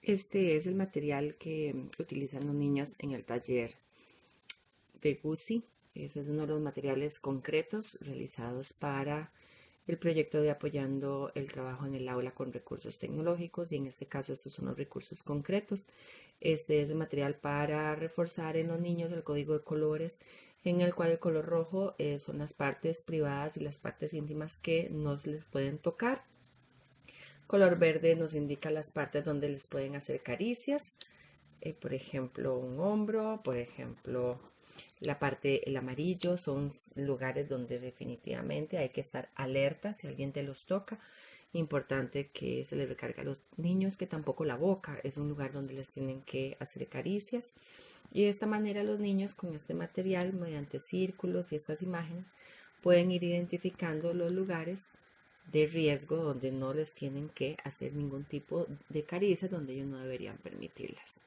Este es el material que utilizan los niños en el taller de GUSI. Ese es uno de los materiales concretos realizados para el proyecto de apoyando el trabajo en el aula con recursos tecnológicos, y en este caso estos son los recursos concretos. Este es el material para reforzar en los niños el código de colores, en el cual el color rojo son las partes privadas y las partes íntimas que no se les pueden tocar. Color verde nos indica las partes donde les pueden hacer caricias, por ejemplo un hombro, por ejemplo el amarillo son lugares donde definitivamente hay que estar alerta si alguien te los toca. Importante que se les recargue a los niños que tampoco la boca es un lugar donde les tienen que hacer caricias. Y de esta manera los niños con este material, mediante círculos y estas imágenes, pueden ir identificando los lugares de riesgo donde no les tienen que hacer ningún tipo de caricias, donde ellos no deberían permitirlas.